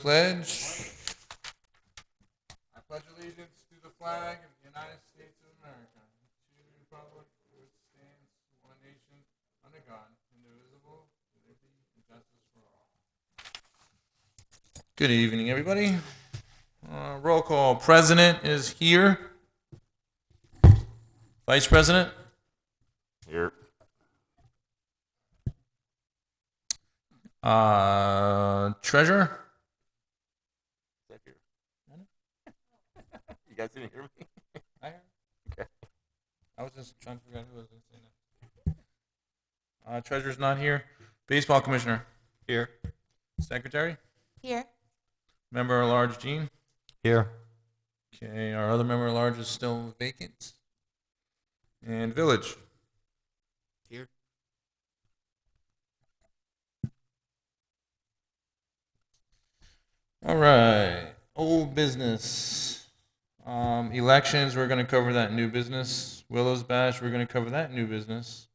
pledge. I pledge allegiance to the flag of the United States of America, to the republic for which stands one nation, under God, indivisible, with liberty and justice for all. Good evening, everybody. Roll call. President is here. Vice President? Here. Treasurer? Here. You guys didn't hear me? I heard. Okay. I was just trying to figure out who was going to say that. Treasurer's not here. Baseball Commissioner? Here. Secretary? Here. Member at Large Gene? Here. Okay, our other member at large is still vacant. And Village? Here. All right, old business. Elections, we're going to cover that new business. Willows Bash, we're going to cover that new business.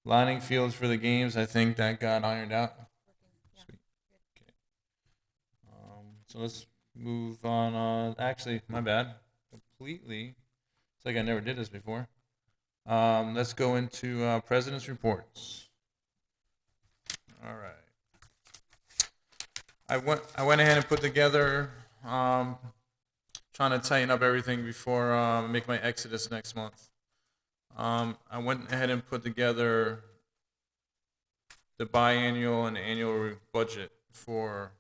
Lining fields for the games, I think that got ironed out. Sweet. Okay. So let's move on. Actually, my bad. Completely. It's like I never did this before. Let's go into President's reports. All right. I went ahead and put together, trying to tighten up everything before I make my exodus next month. I went ahead and put together the biannual and annual budget for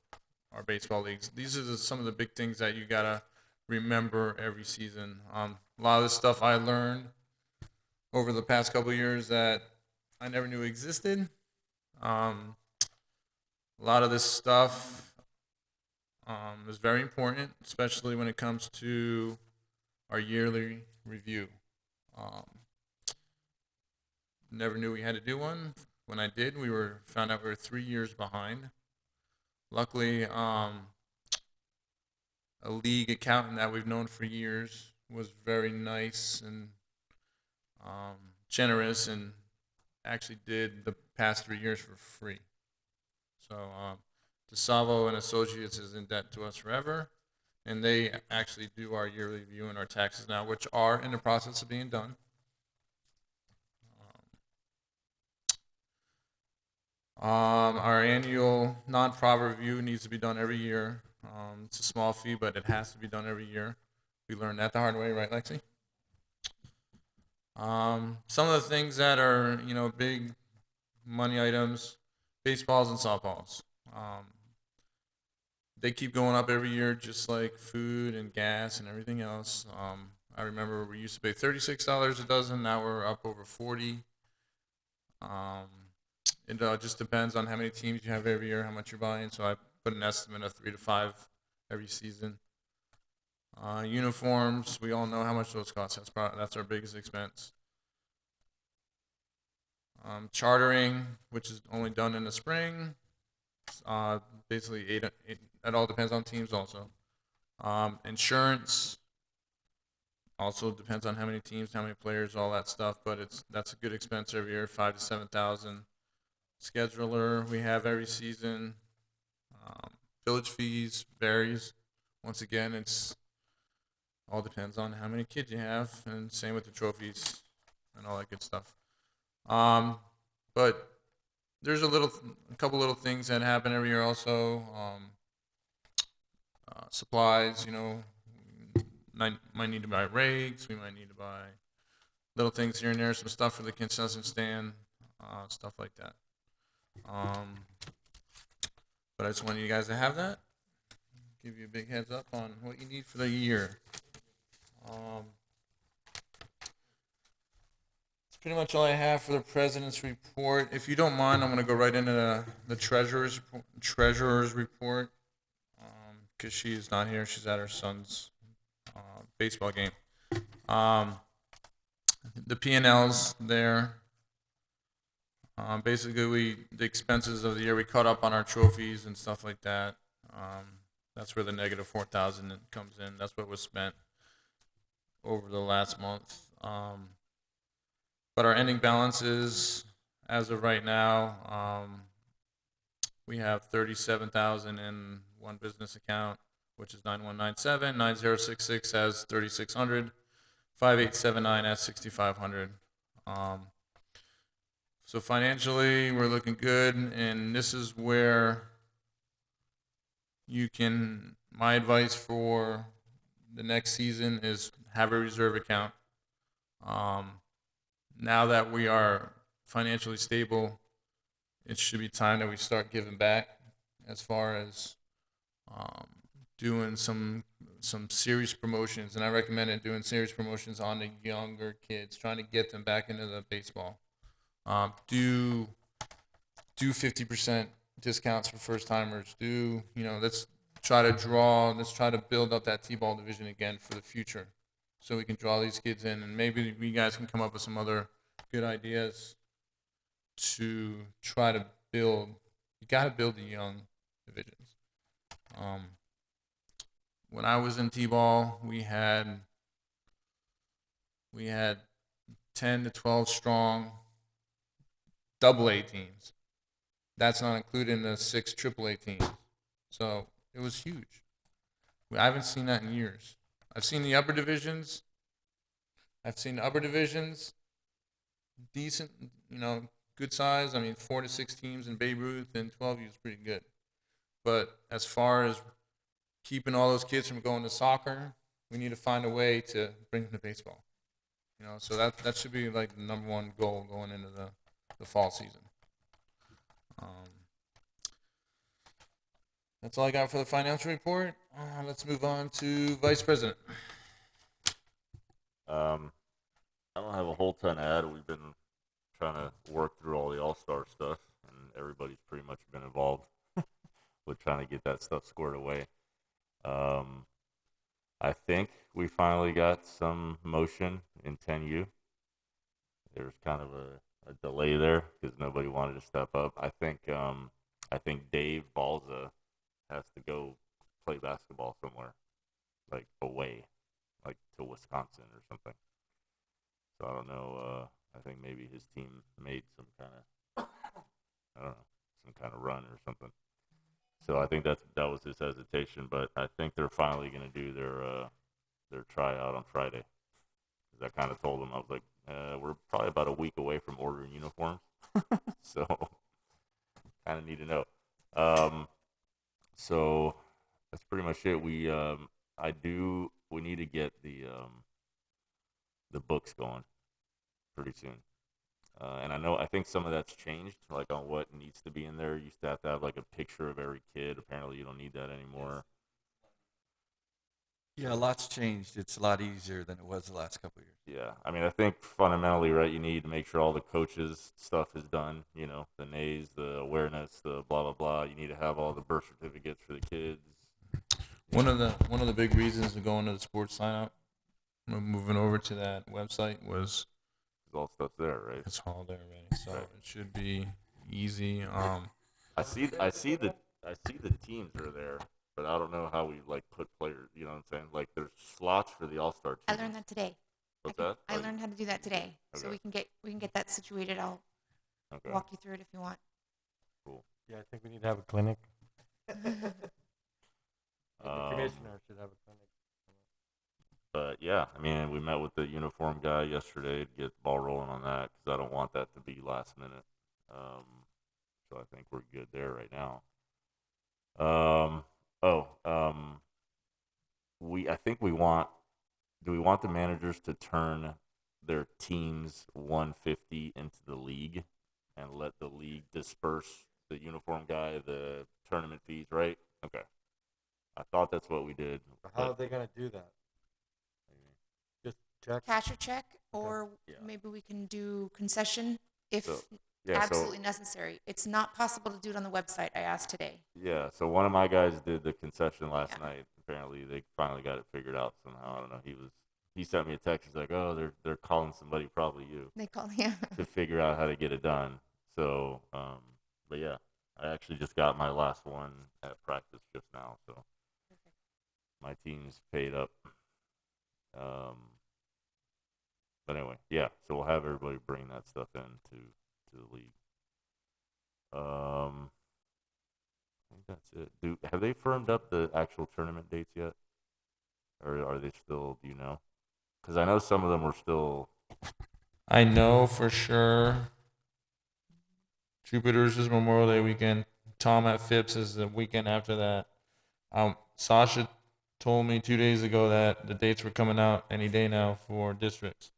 our baseball leagues. These are some of the big things that you gotta remember every season. A lot of this stuff I learned over the past couple of years that I never knew existed. A lot of this stuff is very important, especially when it comes to our yearly review. Never knew we had to do one. When I did, found out we were 3 years behind. Luckily, a league accountant that we've known for years was very nice and generous, and actually did the past 3 years for free. So DeSalvo and Associates is in debt to us forever, and they actually do our yearly review and our taxes now, which are in the process of being done. Our annual non-profit review needs to be done every year. It's a small fee, but it has to be done every year. We learned that the hard way, right, Lexi? Some of the things that are, big money items, baseballs and softballs. They keep going up every year, just like food and gas and everything else. I remember we used to pay $36 a dozen. Now we're up over 40. It just depends on how many teams you have every year, how much you're buying. So I put an estimate of 3 to 5 every season. Uniforms, we all know how much those cost. That's our biggest expense. Chartering, which is only done in the spring. Basically, it all depends on teams also. Insurance also depends on how many teams, how many players, all that stuff. But that's a good expense every year, 5,000 to 7,000. Scheduler we have every season. Village fees varies. Once again, it's all depends on how many kids you have, and same with the trophies and all that good stuff. But there's a couple little things that happen every year also. Supplies, might need to buy rakes. We might need to buy little things here and there, some stuff for the concession stand, stuff like that. But I just wanted you guys to have that. Give you a big heads up on what you need for the year. That's pretty much all I have for the president's report. If you don't mind, I'm going to go right into the treasurer's report, because she is not here. She's at her son's baseball game. The P&Ls there. Basically, the expenses of the year, we caught up on our trophies and stuff like that. That's where the negative 4,000 comes in. That's what was spent over the last month. But our ending balances, as of right now, we have 37,000 and one business account, which is 9197-9066 has 3600, 5879 has 6500. So financially, we're looking good, and this is where my advice for the next season is have a reserve account. Now that we are financially stable, it should be time that we start giving back as far as um, doing some serious promotions, and I recommend doing serious promotions on the younger kids, trying to get them back into the baseball. Do 50% discounts for first timers. Let's try to build up that T-ball division again for the future, so we can draw these kids in, and maybe you guys can come up with some other good ideas to try to build. You got to build the young divisions. When I was in T-ball, we had 10 to 12 strong double A teams. That's not including the 6 triple A teams. So it was huge. I haven't seen that in years. I've seen the upper divisions. Decent, good size. I mean, 4 to 6 teams in Babe Ruth and 12U is pretty good. But as far as keeping all those kids from going to soccer, we need to find a way to bring them to baseball. So that should be like the number one goal going into the fall season. That's all I got for the financial report. Let's move on to Vice President. I don't have a whole ton to add. We've been trying to work through all the AllStar stuff, and everybody's pretty much been involved with trying to get that stuff squared away. I think we finally got some motion in 10U. There's kind of a delay there because nobody wanted to step up. I think Dave Balza has to go play basketball somewhere, like away, like to Wisconsin or something. So I don't know. I think maybe his team made some kind of run or something. So I think that was his hesitation. But I think they're finally going to do their tryout on Friday. Because I kind of told them, I was like, we're probably about a week away from ordering uniforms, so kind of need to know. So that's pretty much it. We need to get the books going pretty soon. And I think some of that's changed, like on what needs to be in there. You used to have like a picture of every kid. Apparently, you don't need that anymore. Yeah, a lot's changed. It's a lot easier than it was the last couple of years. Yeah, I mean, I think fundamentally, right, you need to make sure all the coaches' stuff is done. The nays, the awareness, the blah blah blah. You need to have all the birth certificates for the kids. One of the big reasons to go into the sports sign up, moving over to that website was all stuff's there, right? It's all there already, so Right. It should be easy. I see the teams are there, but I don't know how we like put players. You know what I'm saying? Like there's slots for the AllStar teams. I learned that today. What's that? I learned how to do that today, so Okay. we can get that situated. I'll Okay. walk you through it if you want. Cool. Yeah, I think we need to have a clinic. The Um, commissioner should have a clinic. But yeah, I mean, we met with the uniform guy yesterday to get the ball rolling on that because I don't want that to be last minute. So I think we're good there right now. I think we want. Do we want the managers to turn their teams 150 into the league and let the league disperse the uniform guy, the tournament fees, right? Okay. I thought that's what we did. How are they going to do that? Just check? Cash or check, or Yeah. maybe we can do concession if So, yeah, absolutely necessary. It's not possible to do it on the website. I asked today. Yeah, so one of my guys did the concession last Yeah. night. Apparently, they finally got it figured out somehow. I don't know. He sent me a text. He's like, "Oh, they're calling somebody, probably you, They call yeah. to figure out how to get it done." So, but yeah, I actually just got my last one at practice just now. So my team's paid up. But anyway, yeah. So we'll have everybody bring that stuff in to the league. think that's it. Have they firmed up the actual tournament dates yet, or are they still? Do you know? Because I know some of them were still. I know for sure Jupiter's is Memorial Day weekend. Tom at Phipps is the weekend after that. Sasha told me 2 days ago that the dates were coming out any day now for districts.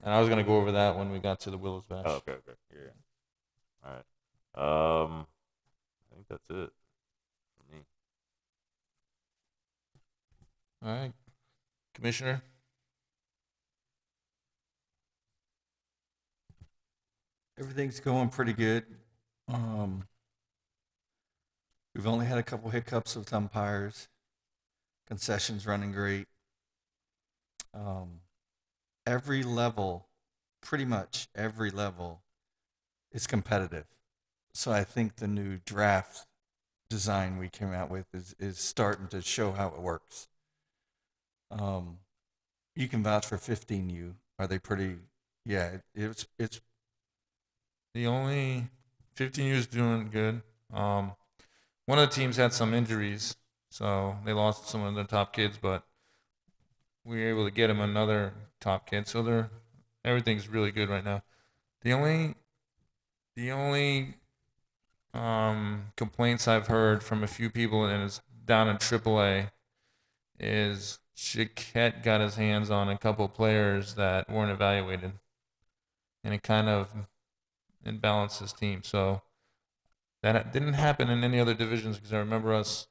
And I was going to go over that when we got to the Willows Bash. Oh, okay. Yeah. All right. I think that's it for me. All right. Commissioner? Everything's going pretty good. We've only had a couple hiccups with umpires. Concessions running great. Every level, pretty much every level, is competitive. So I think the new draft design we came out with is starting to show how it works. You can vouch for 15U. Are they pretty? Yeah, it's The only 15U is doing good. One of the teams had some injuries, so they lost some of their top kids, but we were able to get them another top kid. So everything's really good right now. The only complaints I've heard from a few people, and it's down in AAA, is Chiquette got his hands on a couple players that weren't evaluated, and it kind of imbalanced his team. So that didn't happen in any other divisions because I remember us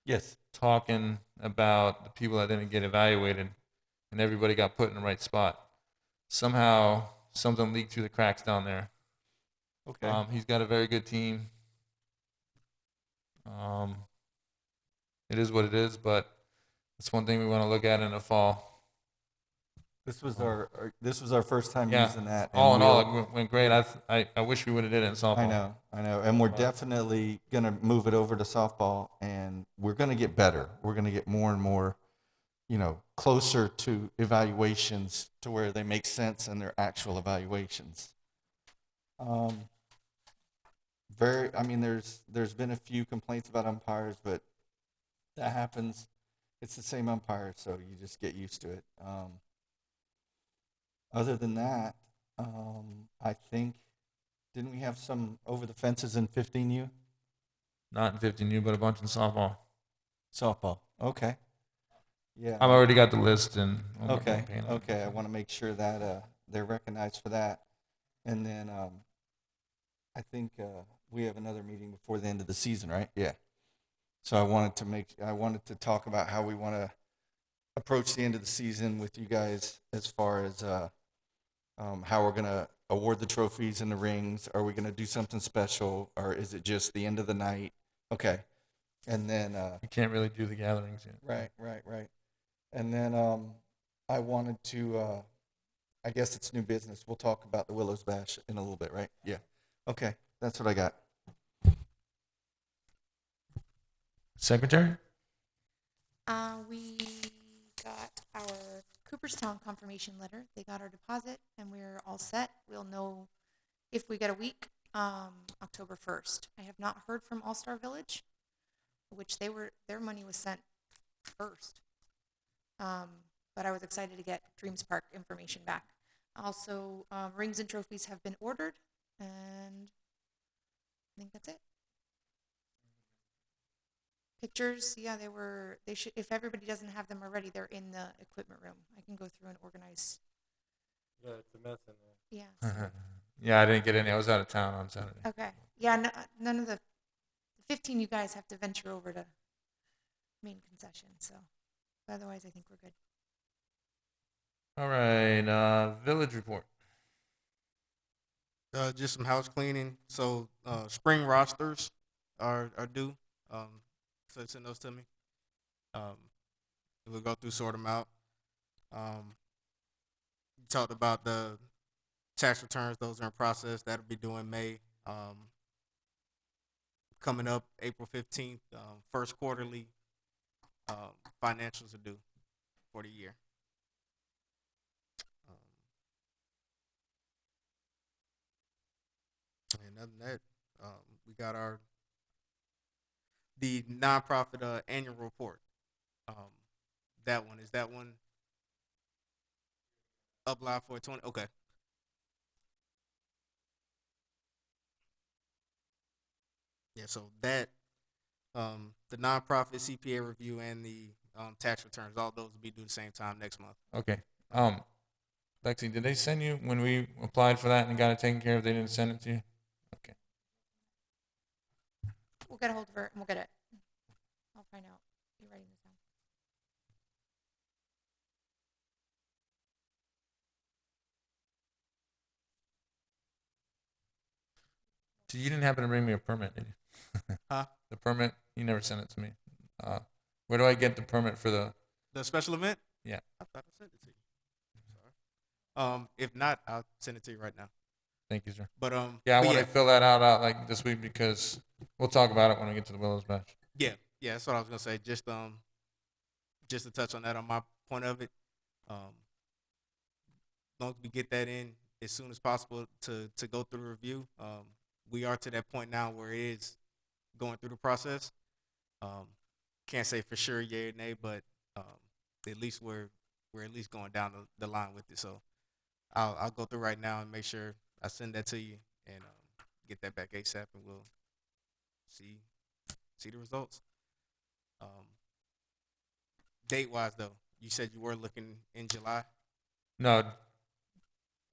yes. talking about the people that didn't get evaluated, and everybody got put in the right spot. Somehow, something leaked through the cracks down there. Okay. He's got a very good team. Um, it is what it is, but it's one thing we want to look at in the fall. This was our first time Yeah, using that. all in all, we'll- it went great. I wish we would have did it in softball. I know, and we're definitely gonna move it over to softball, and we're gonna get better. We're gonna get more and more, closer to evaluations to where they make sense and they're actual evaluations. I mean, there's been a few complaints about umpires, but that happens. It's the same umpire, so you just get used to it. Other than that, I think, didn't we have some over the fences in 15U? Not in 15U, but a bunch in softball. Softball. Okay. Yeah. I've already got the list and Okay. Okay. I want to make sure that they're recognized for that. And then I think we have another meeting before the end of the season, right? Yeah. So I wanted to talk about how we want to approach the end of the season with you guys as far as how we're going to award the trophies and the rings. Are we going to do something special, or is it just the end of the night? Okay. And then You can't really do the gatherings yet. right. And then I wanted to I guess it's new business. We'll talk about the Willows Bash in a little bit, right? Yeah. Okay. That's what I got. Secretary? We got our Cooperstown confirmation letter. They got our deposit, and we're all set. We'll know if we get a week, October 1st. I have not heard from AllStar Village, which their money was sent first. But I was excited to get Dreams Park information back. Also, rings and trophies have been ordered, and I think that's it. Pictures, yeah, they should, if everybody doesn't have them already, they're in the equipment room. I can go through and organize. Yeah, it's a mess in there. Yeah. Yeah, I didn't get any. I was out of town on Saturday. Okay. Yeah, none of the 15 you guys have to venture over to main concession, so otherwise I think we're good. All right, village report. Just some house cleaning. So spring rosters are due. So send those to me. We'll go through, sort them out. You talked about the tax returns; those are in process. That'll be due in May. Coming up April 15th, first quarterly financials are due for the year. And other than that, we got our the nonprofit annual report. That one, is that one up live for 20? Okay. Yeah, so that the nonprofit CPA review and the tax returns, all those will be due the same time next month. Okay. Lexi, did they send you when we applied for that and got it taken care of? They didn't send it to you. Okay. We'll get a hold of her and we'll get it. I'll find out. You're writing this down. So you didn't happen to bring me a permit, did you? Huh? The permit? You never sent it to me. Where do I get the permit for the? The special event? Yeah. I thought I sent it to you. Sorry. If not, I'll send it to you right now. Thank you, sir. But Yeah, I but want to fill that out like this week because we'll talk about it when we get to the Willows Bash. yeah, that's what I was gonna say. Just to touch on that on my point of it. As long as we get that in as soon as possible to go through the review. We are to that point now where it is going through the process. Can't say for sure yay or nay, but at least we're at least going down the line with it. So I'll go through right now and make sure I send that to you and get that back ASAP, and we'll see the results. Date wise though, you said you were looking in July. No.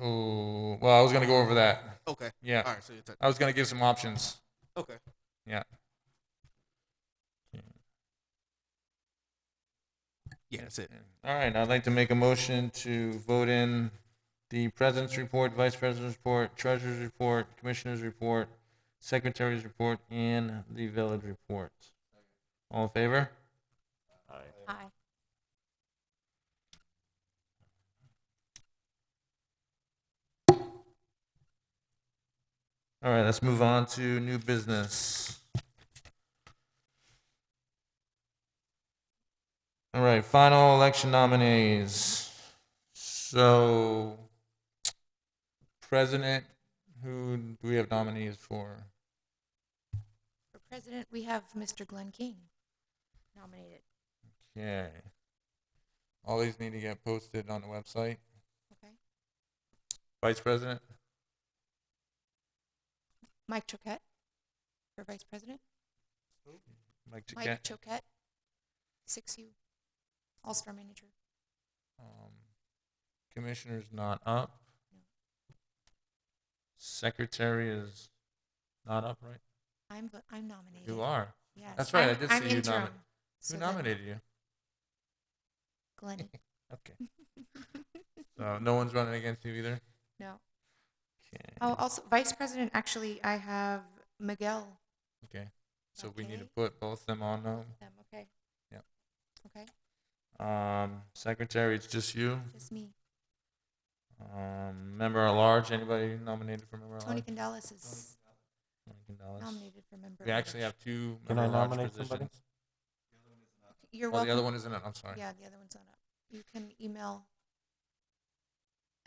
Oh, well, I was gonna go over that. Okay. Yeah. All right. So you're I was gonna give some options. okay. Yeah. Yeah, that's it. All right. I'd like to make a motion to vote in the president's report, vice president's report, treasurer's report, commissioner's report, secretary's report, and the village report. All in favor? Aye. Aye. All right, let's move on to new business. All right, final election nominees. So, president, who do we have nominees for? For president, we have Mr. Glenn King nominated. Okay. All these need to get posted on the website. Okay. Vice president? Mike Choquette for vice president. Mike Mike Chiquette. Choquette, 6U, AllStar manager. Commissioner's not up. No. Secretary is not up, right? I'm nominated. You are. Yes. That's right, I I'm, did I'm see you interim. Who so that- nominated you? Glenny. Okay. So no one's running against you either? No. Okay. Oh, also vice president. Actually, I have Miguel. Okay. So we need to Okay. put both them on now. Them. Okay. Yep. Okay. Secretary, it's just you. Just me. Member at large, anybody nominated for member at Tony large? Candelas is Tony Gonzalez. nominated for member. We at actually large. have two Can member I at large nominate positions. somebody? You're Oh, welcome. the other one isn't it? I'm sorry. Yeah, the other one's not up. You can email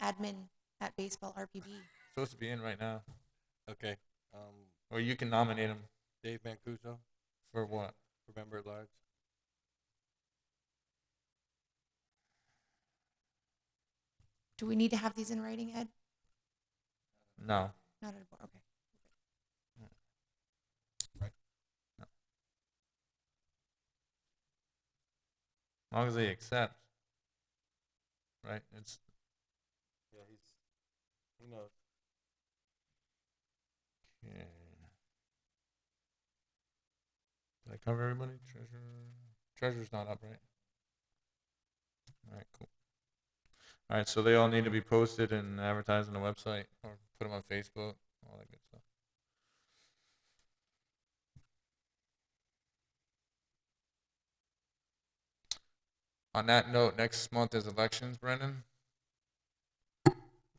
admin@baseballrpb. Supposed to be in right now. Okay. Or you can nominate him Dave Mancuso for what? for member at large. Do we need to have these in writing, Ed? No. Not at all. Okay. As long as they accept. Right? It's Yeah, he knows. okay. Did I cover everybody? Treasurer's not up, right? All right, cool. All right, so they all need to be posted and advertised on the website or put them on Facebook, all that good stuff. On that note, next month is elections, Brendan.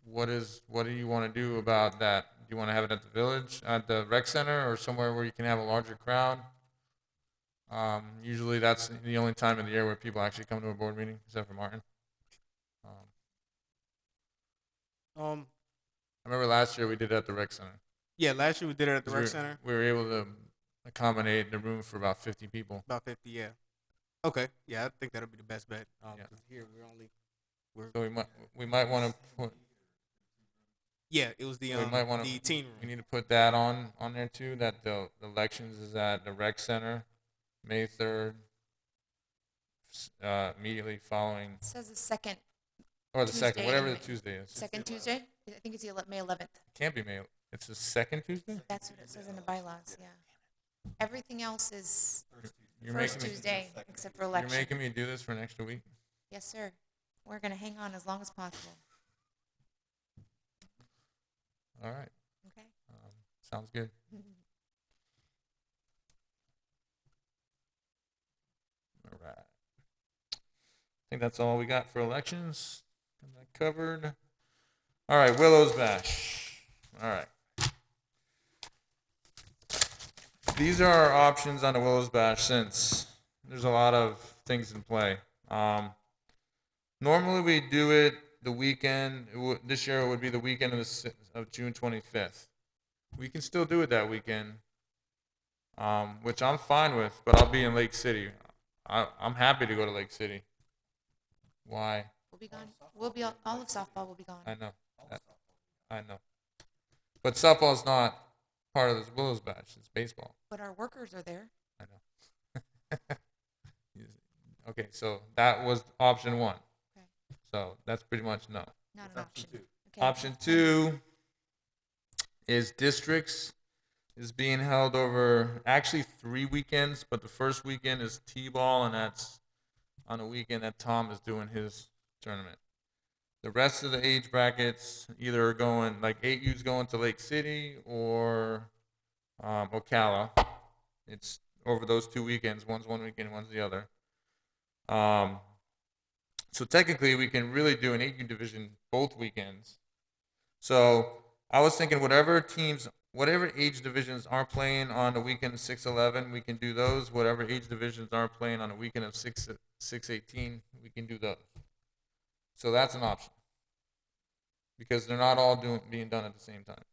What do you want to do about that? Do you want to have it at the village, at the rec center, or somewhere where you can have a larger crowd? Usually that's the only time of the year where people actually come to a board meeting, except for Martin. I remember last year we did it at the rec center. Yeah, last year we did it at the 'Cause rec we center. We were able to accommodate the room for about 50 people. About 50, yeah. Okay, yeah, I think that'll be the best bet. Yeah. 'Cause here we're So we might want to put yeah, it was we might want the to teen we room. need to put that on there too. That the elections is at the rec center, May 3rd, immediately following It says the second or the second, Tuesday whatever in the May. Tuesday is. Second Tuesday? I think it's the May 11th. Can't be May. It's the second Tuesday. That's what it says in the bylaws, yeah. Everything else is You're first making me. Tuesday, except for You're election. making me do this for an extra week. Yes, sir. We're gonna hang on as long as possible, All right. okay? Sounds good. All right. I think that's all we got for elections. Got that covered. All right, Willows Bash. All right. These are our options on the Willows Bash since there's a lot of things in play. Normally we do it the weekend. This year it would be the weekend of June 25th. We can still do it that weekend, which I'm fine with, but I'll be in Lake City. I'm happy to go to Lake City. Why? We'll be gone. We'll be all of softball will be gone. I know. I know. But softball's not part of this Willows Bash. It's baseball. But our workers are there. I know. Okay, so that was option one. Okay. So that's pretty much no. Not an option. Okay. Option two is districts is being held over actually 3 weekends, but the first weekend is T-ball, and that's on a weekend that Tom is doing his tournament. The rest of the age brackets either are going, like 8U's going to Lake City or Ocala. It's over those 2 weekends. One's one weekend, one's the other. So technically, we can really do an 8U division both weekends. So I was thinking whatever age divisions aren't playing on the weekend of 6/11, we can do those. Whatever age divisions aren't playing on the weekend of 6/18, we can do those. So that's an option because they're not all being done at the same time.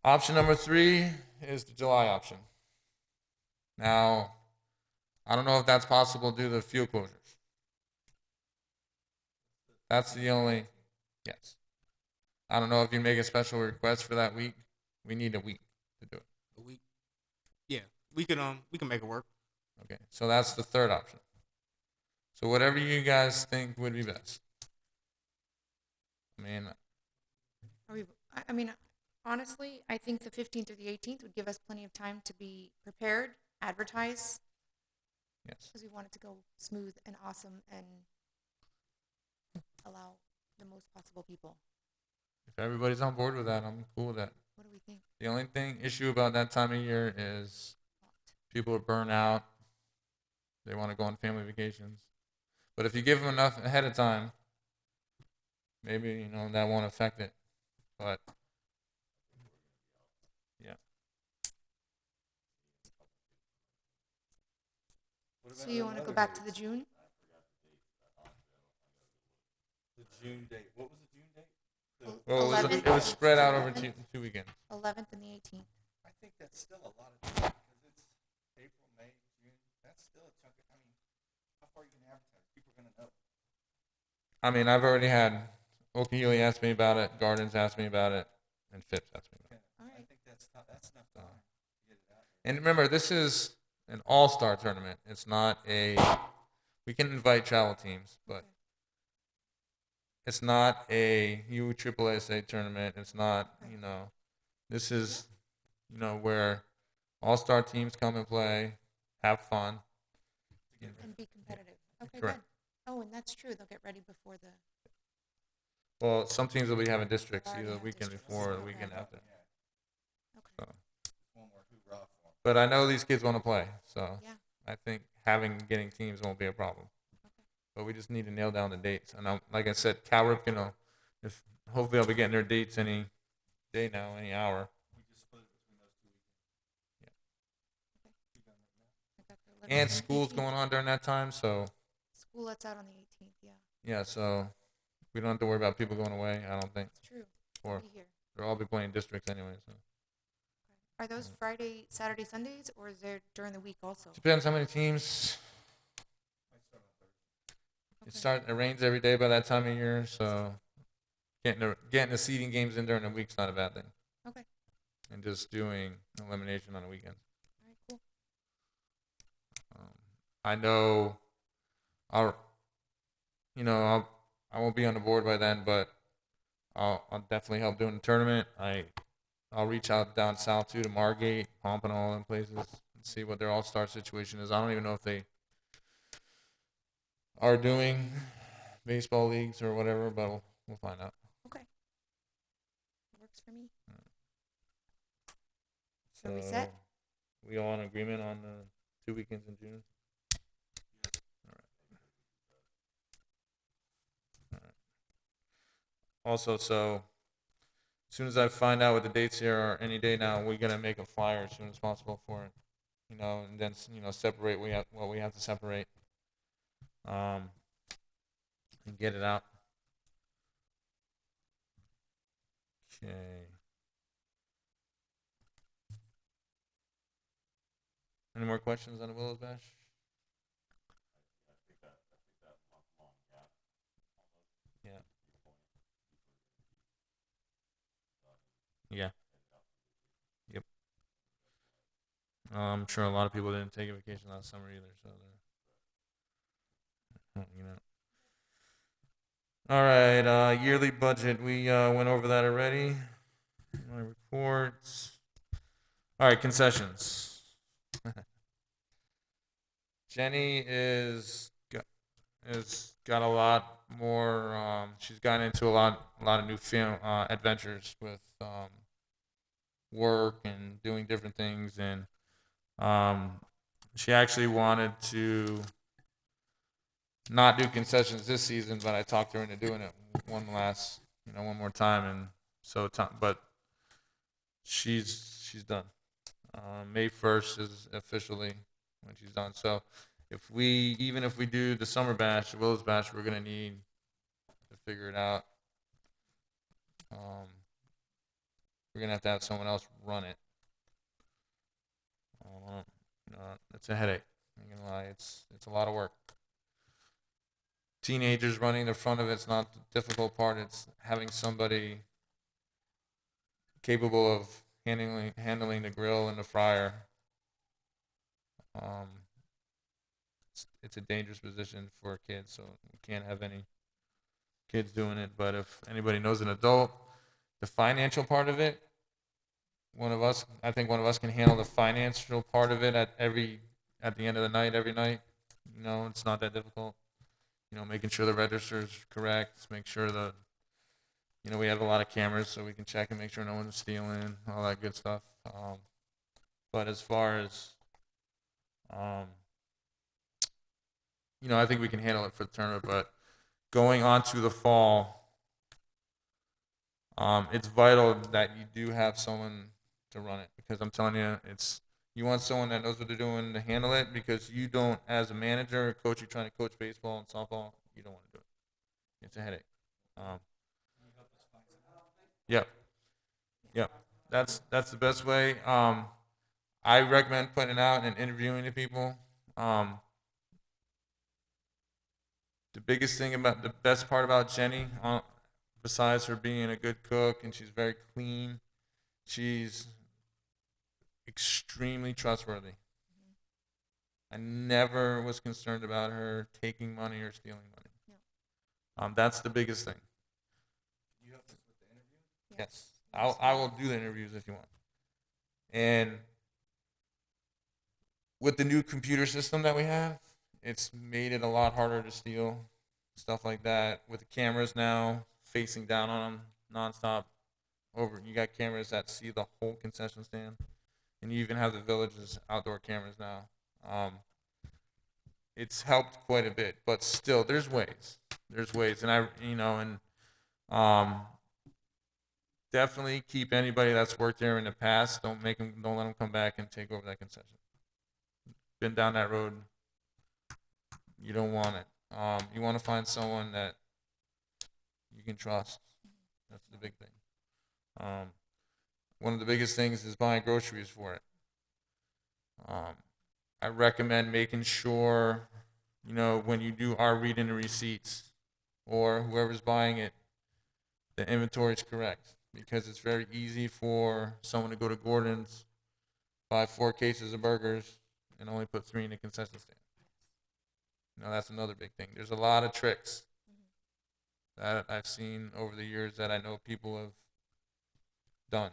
Option number 3 is the July option. Now, I don't know if that's possible due to the field closures. That's the only, yes. I don't know if you make a special request for that week. We need a week to do it. A week. Yeah, we can make it work. Okay, so that's the third option. So whatever you guys think would be best. I mean, honestly, I think the 15th or the 18th would give us plenty of time to be prepared, advertise, Yes. because we want it to go smooth and awesome and allow the most possible people. If everybody's on board with that, I'm cool with that. What do we think? The only issue about that time of year is people are burnt out. They want to go on family vacations. But if you give them enough ahead of time, maybe, that won't affect it. But, yeah. So you want to go back to the June? The June date. What was the June date? Well, 11th? it was spread out over two weekends. 11th and the 18th. I think that's still a lot of time because it's April, May, June. That's still a chunk of. I mean, how far you can advertise? People are gonna know. I mean, I've already had Okeechobee ask me about it, Gardens asked me about it, and Phipps asked me about it. All I right. think that's enough time to get it out there. And remember, this is an all-star tournament. It's not we can invite travel teams, but Okay. it's not a USSSA tournament. It's not, Okay. This is, where all-star teams come and play, have fun. And be competitive. Okay, Correct. good. Oh, and that's true. They'll get ready before the. Well, some teams will be having districts Already either the have weekend districts. before or the Okay. weekend after. Okay. So, One more hoorah for 'em. but I know these kids want to play, so Yeah. I think getting teams won't be a problem. Okay. But we just need to nail down the dates. And like I said, Cal Ripken, if hopefully I'll be getting their dates any day now, any hour. We just split it between those 2 weekends. Yeah. You got it now? I got the 11th And the school's 18th. going on during that time, so School lets out on the 18th. Yeah, yeah, so we don't have to worry about people going away. I don't think, it's true. or Be here. they'll all be playing districts anyway. So Are those Friday, Saturday, Sundays, or is there during the week also? Depends how many teams. Okay. It rains every day by that time of year, so getting the seeding games in during the week's not a bad thing. Okay. And just doing elimination on the weekends. All right, cool. I know I'll I won't be on the board by then, but I'll definitely help doing the tournament. I'll reach out down south too to Margate, Pompano, all them places, and see what their all-star situation is. I don't even know if they are doing baseball leagues or whatever, but we'll find out. Okay. Works for me. So Are we set? we all in agreement on the 2 weekends in June? All right. Also, so as soon as I find out what the dates here are, any day now, we're gonna make a flyer as soon as possible for it, and then separate what we have to separate, and get it out. Okay. Any more questions on the Willows Bash? Yeah. Yeah. Yep. I'm sure a lot of people didn't take a vacation last summer either, so All right, yearly budget. We went over that already. My reports. All right, concessions. Jenny is got a lot more. She's gotten into a lot of new adventures with work and doing different things, and she actually wanted to not do concessions this season, but I talked her into doing it one more time, and but she's done. May 1st is officially when she's done. So even if we do the summer bash, the Willows Bash, we're gonna need to figure it out. We're gonna have to have someone else run it. It's a headache. I'm not gonna lie, it's a lot of work. Teenagers running the front of it's not the difficult part. It's having somebody capable of handling the grill and the fryer. It's a dangerous position for a kid, so we can't have any kids doing it. But if anybody knows an adult, the financial part of it, I think one of us can handle the financial part of it at the end of the night, every night. It's not that difficult. Making sure the register is correct, make sure we have a lot of cameras so we can check and make sure no one's stealing, all that good stuff. But as far as, I think we can handle it for the tournament. But going on to the fall, it's vital that you do have someone to run it, because I'm telling you, you want someone that knows what they're doing to handle it, because you don't, as a manager or coach, you're trying to coach baseball and softball, you don't want to do it. It's a headache. Yep. Yep. That's the best way. I recommend putting it out and interviewing the people. The best part about Jenny, besides her being a good cook and she's very clean, she's extremely trustworthy. I never was concerned about her taking money or stealing money. Yeah. That's the biggest thing. You help us with the interview? Yes. I will do the interviews if you want. And with the new computer system that we have, it's made it a lot harder to steal, stuff like that. With the cameras now facing down on them nonstop, you got cameras that see the whole concession stand, and you even have the village's outdoor cameras now. It's helped quite a bit, but still, there's ways. And definitely keep anybody that's worked there in the past. Don't let them come back and take over that concession. Been down that road. You don't want it. You want to find someone that you can trust. That's the big thing. one of the biggest things is buying groceries for it. I recommend making sure, when you are reading the receipts or whoever's buying it, the inventory is correct, because it's very easy for someone to go to Gordon's, buy 4 cases of burgers, and only put 3 in the concession stand. That's another big thing. There's a lot of tricks that I've seen over the years that I know people have done.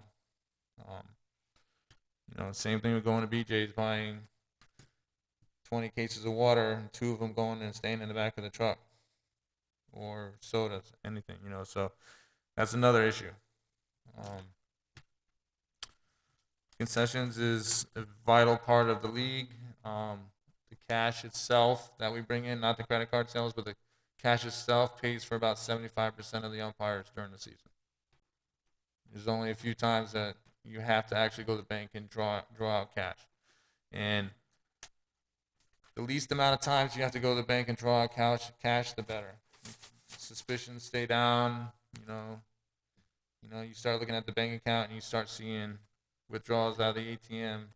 Same thing with going to BJ's, buying 20 cases of water, and 2 of them going and staying in the back of the truck, or sodas, anything, so that's another issue. Concessions is a vital part of the league. The cash itself that we bring in, not the credit card sales, but the cash itself pays for about 75% of the umpires during the season. There's only a few times that you have to actually go to the bank and draw out cash. And the least amount of times you have to go to the bank and draw out cash, the better. Suspicions stay down, you start looking at the bank account and you start seeing withdrawals out of the ATM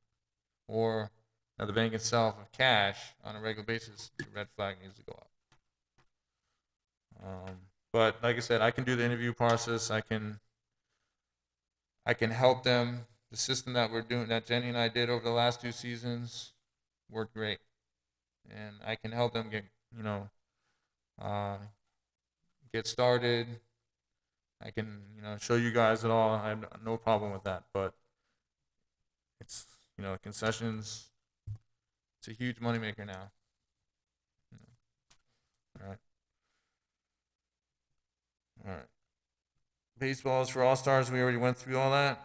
or at the bank itself of cash on a regular basis, the red flag needs to go up. But like I said, I can do the interview process. I can help them. The system that we're doing, that Jenny and I did over the last 2 seasons, worked great, and I can help them get started. I can show you guys it all. I have no problem with that. But it's concessions. It's a huge moneymaker now. All right. Baseballs for AllStars, we already went through all that.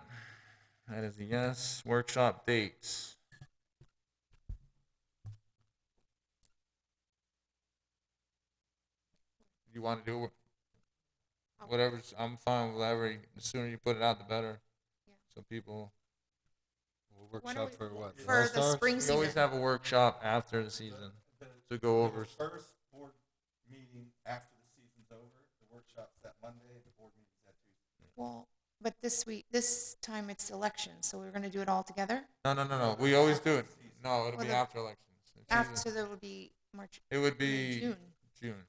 That is a yes. Workshop dates. You want to do whatever? I'm fine with whatever. The sooner you put it out, the better. Yeah. So people. Workshop for what? For the All-Stars? spring We season. always have a workshop after the season to go over. The first board meeting after the season's over. The workshop's that Monday. The board meeting's that Tuesday. Well, but this time it's election, so we're gonna do it all together. No. We always do it. No, it'll Well, be the- after elections. It's After there will be March. It would be June. June.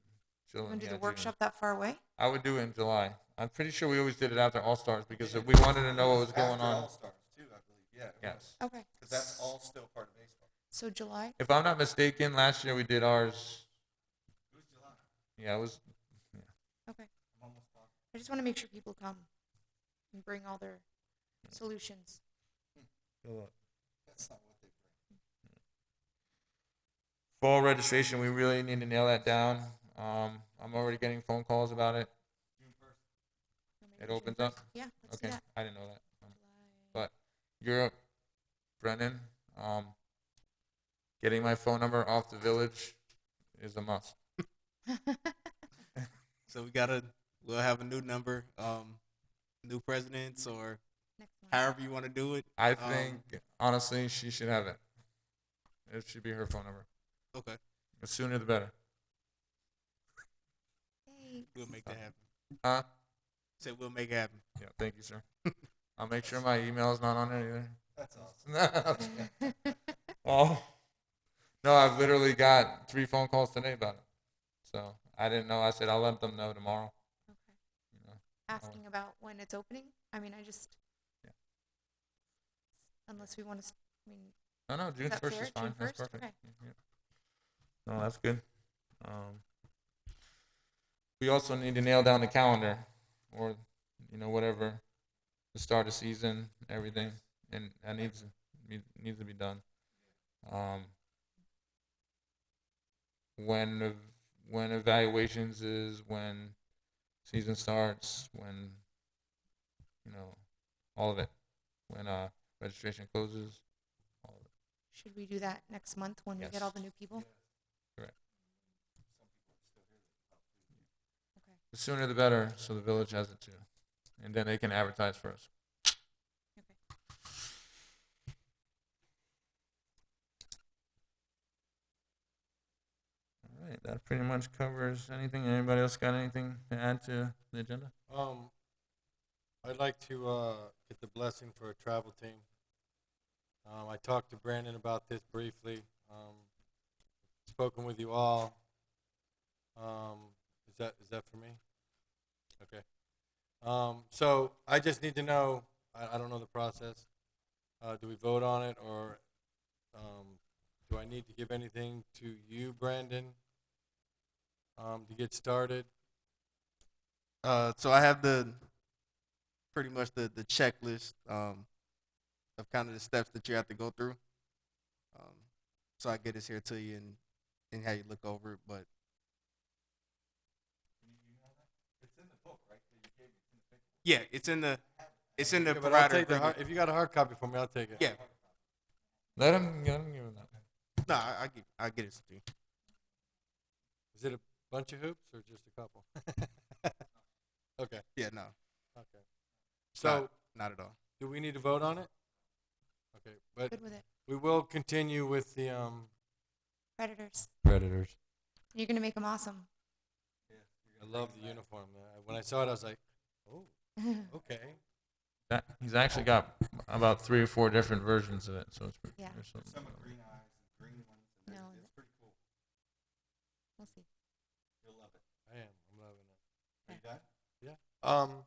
We're gonna do Yeah, the June. workshop that far away. I would do it in July. I'm pretty sure we always did it after AllStars because we wanted to know what was going After on. All-Stars too, I believe. Yeah. Yes. Okay. Because that's all still part of baseball. So July. If I'm not mistaken, last year we did ours. It was July. Yeah, it was. Okay. I'm almost positive. I just want to make sure people come and bring all their solutions. That's not what they bring. Fall registration, we really need to nail that down. I'm already getting phone calls about it. June 1st. It opens up? Yeah, let's do Okay, that. I didn't know that. July. But Europe, Brennan, getting my phone number off the village is a must. So we'll have a new number, new presidents, or Next month. however you want to do it. I think, honestly, she should have it. It should be her phone number. Okay, The sooner the better. Thanks. we'll make that happen. Huh? Say we'll make it happen. Yeah, thank you, sir. I'll make sure my email is not on there either. That's awesome. Oh, no, I've literally got 3 phone calls today about it. So I didn't know. I said I'll let them know tomorrow. Okay. Asking about when it's opening. I mean, Yeah. Unless we want to. I mean, No, June that 1st fair? is fine. June That's 1st? perfect. Okay. Yeah. No, that's good. We also need to nail down the calendar, or whatever, the start of season, everything, and that needs to be done. When evaluations is, when season starts, when all of it, when registration closes, all of it. should we do that next month when we Yes. get all the new people? Correct. Okay. The sooner the better, so the village has it too, and then they can advertise for us. Okay. All right, that pretty much covers anything. Anybody else got anything to add to the agenda? I'd like to get the blessing for a travel team. I talked to Brandon about this briefly. Spoken with you all. Is that for me? Okay. So I just need to know. I don't know the process. Do we vote on it, or do I need to give anything to you, Brandon, to get started? So I have pretty much the checklist of kind of the steps that you have to go through. Um, so I get this here to you and how you look over it. But yeah, it's in the Yeah, but I'll provider take the agreement. if you got a hard copy for me, I'll take it. Yeah, Let him give him that. no, I get it to you. Is it a bunch of hoops or just a couple? Okay. Yeah, no, Okay. So, not at all. do we need to vote on it? Okay, but Good with it. we will continue with the Predators. Predators. You're gonna make them awesome. I love the uniform. When I saw it, I was like, oh, okay. He's actually got about 3 or 4 different versions of it. So it's Yeah. there's some- Some with green eyes and green ones. And No, it's pretty cool. We'll see. You'll love it. I am. I'm loving it. Are you done?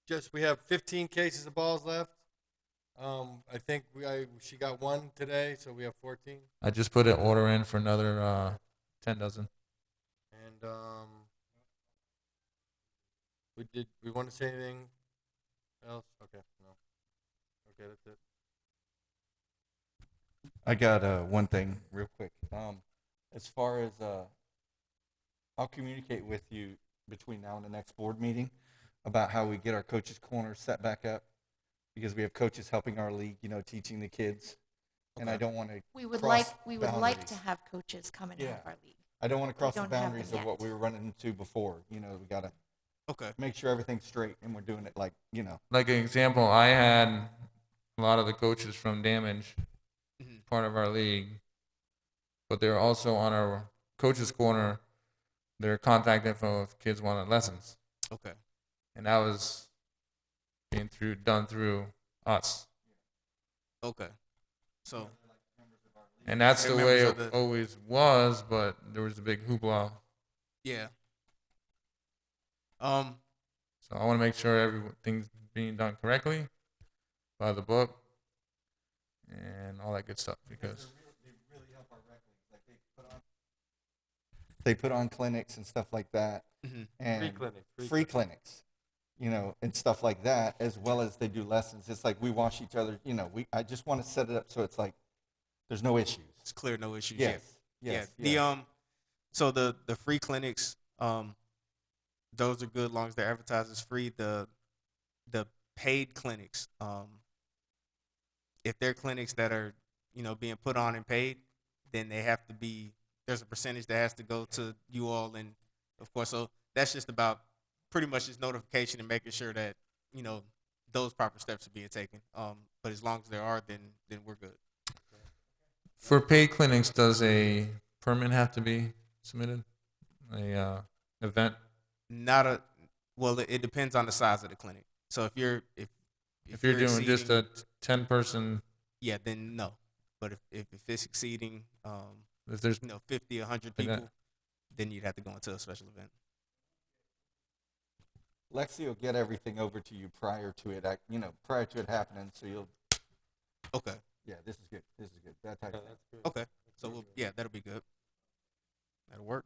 Just we have 15 cases of balls left. I think she got 1 today, so we have 14. I just put an order in for another 10 dozen. And we want to say anything else? Okay, no. Okay, that's it. I got one thing real quick. As far as I'll communicate with you between now and the next board meeting about how we get our coaches' corner set back up, because we have coaches helping our league, teaching the kids, and I don't want to. We would cross like to boundaries. have coaches come and Yeah. help our league. I don't want to cross the don't have them boundaries of what yet. we were running into before. We got to Okay. make sure everything's straight, and we're doing it like. Like an example, I had a lot of the coaches from Damage, Mhm. part of our league, but they're also on our coaches' corner. Their contact info if kids wanted lessons, Okay. and that was being done through us. Okay. So And that's They're the way members of it the- always was, but there was a big hoopla. yeah. So I want to make sure everything's being done correctly, by the book, and all that good stuff. Because They put on clinics and stuff like that, Mhm. and Free clinic. free clinics, and stuff like that, as well as they do lessons. It's like we wash each other. I just want to set it up so it's like there's no issues. It's clear, no issues. Yes. Yeah. Yes. Yeah. So the free clinics, those are good as long as they're advertised as free. The paid clinics, if they're clinics that are being put on and paid, then they have to be. There's a percentage that has to go to you all, and of course, so that's just about pretty much just notification and making sure that those proper steps are being taken. But as long as there are, then we're good. for paid clinics, does a permit have to be submitted? A event? Not a well. It depends on the size of the clinic. So if you're Doing just exceeding- a 10-person, yeah, then no. But if it's exceeding if there's 50, 100 Like that. people, then you'd have to go into a special event. Lexi will get everything over to you prior to it happening. So you'll. Okay. Yeah, this is good. This is good. That type of thing. That's good. Okay. So that'll be good. That'll work.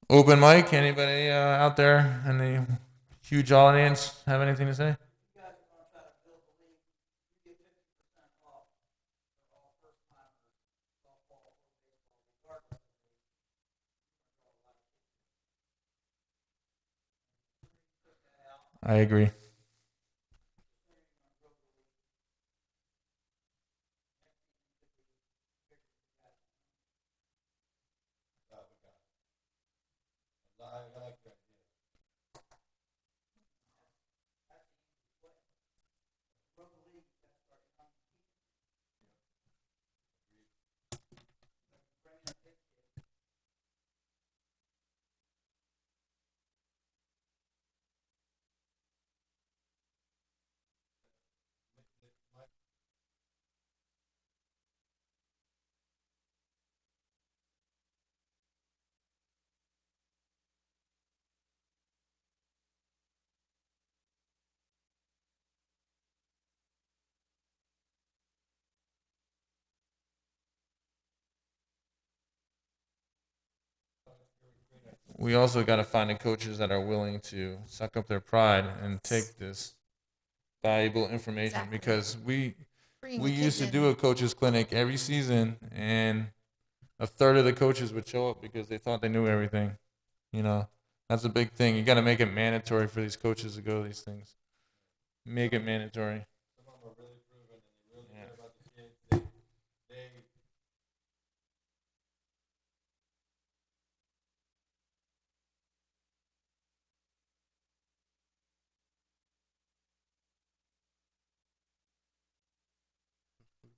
open mic. Anybody out there in the huge audience have anything to say? I agree. we also got to find the coaches that are willing to suck up their pride and take this valuable information Exactly. because Bringing we the used kids to do in. a coaches clinic every season, and a third of the coaches would show up because they thought they knew everything. You know, that's a big thing. You got to make it mandatory for these coaches to go to these things. Make it mandatory. Some of them are really proven and they really Yeah. care about the kids. They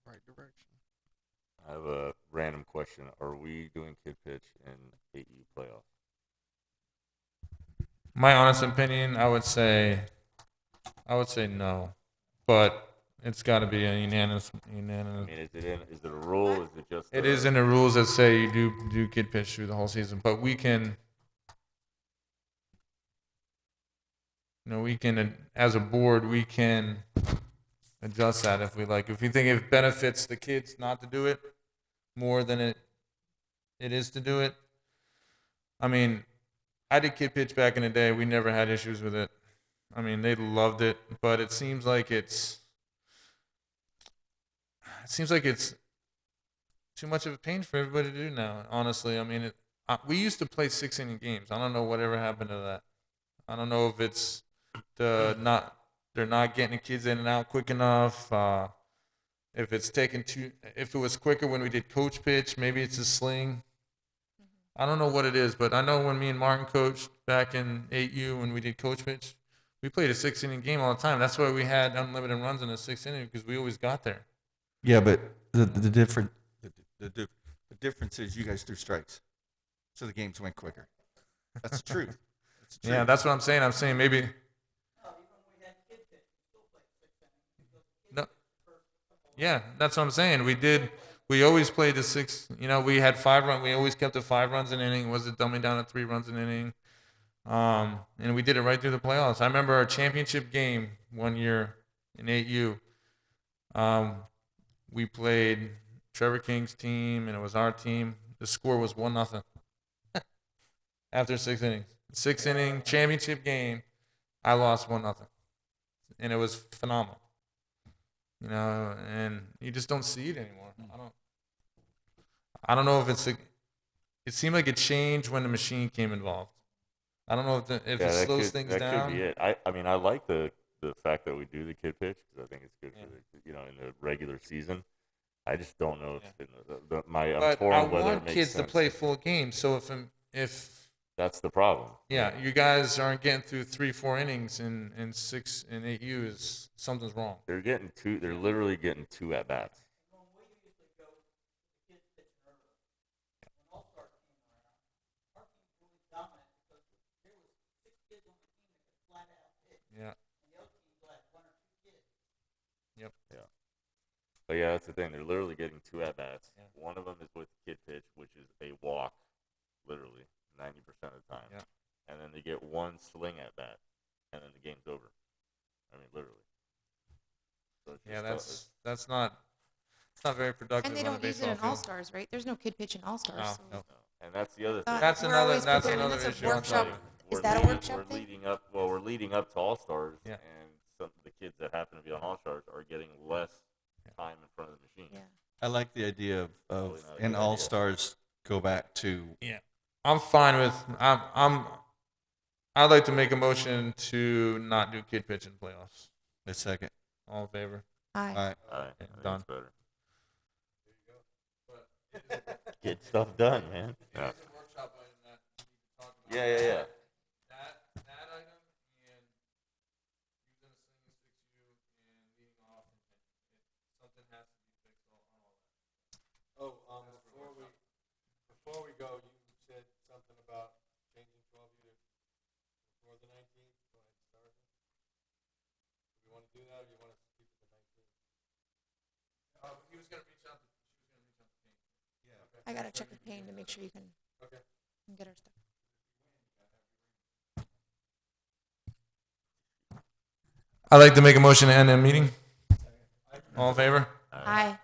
Right direction. I have a random question. Are we doing kid pitch in 8U playoffs? My honest opinion, I would say no, but it's got to be a unanimous. I mean, is it a rule? Is it just It is in the rules that say you do kid pitch through the whole season, but we can, as a board, we can adjust that if we like. If we think it benefits the kids not to do it more than it is to do it. I mean, I did kid pitch back in the day. We never had issues with it. I mean, they loved it, but it seems like it's too much of a pain for everybody to do now. Honestly, I mean, we used to play 6 inning games. I don't know whatever happened to that. I don't know if it's they're not getting the kids in and out quick enough. If it was quicker when we did coach pitch, maybe it's a sling. I don't know what it is, but I know when me and Martin coached back in 8U when we did coach pitch, we played a 6 inning game all the time. That's why we had unlimited runs in the 6 inning because we always got there. Yeah, but the difference is you guys threw strikes, so the games went quicker. That's the truth. That's the Yeah, truth. that's what I'm saying. I'm saying maybe. No. Yeah, that's what I'm saying. We always played the 6. We had 5 run. We always kept it 5 runs an inning. Was it dumbing down to 3 runs an inning? And we did it right through the playoffs. I remember our championship game one year in 8U. We played Trevor King's team, and it was our team. The score was 1-0 after 6 innings. 6 inning championship game. I lost 1-0, and it was phenomenal. And you just don't see it anymore. I don't know if it seemed like it changed when the machine came involved. I don't know if it slows things down. That could be it. I mean, I like the fact that we do the kid pitch because I think it's good for in the regular season. I just don't know if I'm torn I whether want it makes kids sense. to play full games. So if That's the problem. Yeah, you guys aren't getting through 3-4 innings in 8U is something's wrong. They're getting two. They're literally getting 2 at bats. Yeah. Yep. Yeah. But yeah, that's the thing. They're literally getting 2 at bats. Yeah. One of them is with kid pitch, which is a walk, literally 90% of the time. Yeah. And then they get 1 sling at bat, and then the game's over. I mean, literally. So it's That's not very productive. And they on don't the use it in baseball field. All-Stars, right? There's no kid pitch in All-Stars. No, so. no. And that's the other thing. That's We're another always that's preparing. another That's a issue. I'll tell workshop. you. Is that a workshop We're thing? leading up to All-Stars, Yeah. and some of the kids that happen to be on All-Stars are getting less time in front of the machine. Yeah. I like the idea of Really not a in good All idea. Stars go back to Yeah, I'm fine with. I'd like to make a motion to not do kid pitch in playoffs. a second. All in favor? Aye. All right. All right, I think done. it's better. Get stuff done, man. Yeah. Yeah. That item and using a sling and 6U and leading off, something has to be fixed on all that. Oh, before we go, you said something about changing 12U before the 19th when it started. Do you want to do that, or do you want us to keep it the 19th? He was gonna reach out. I gotta check with Payne to make sure you can Okay. get our stuff. I'd like to make a motion to end the meeting. All in favor? Aye.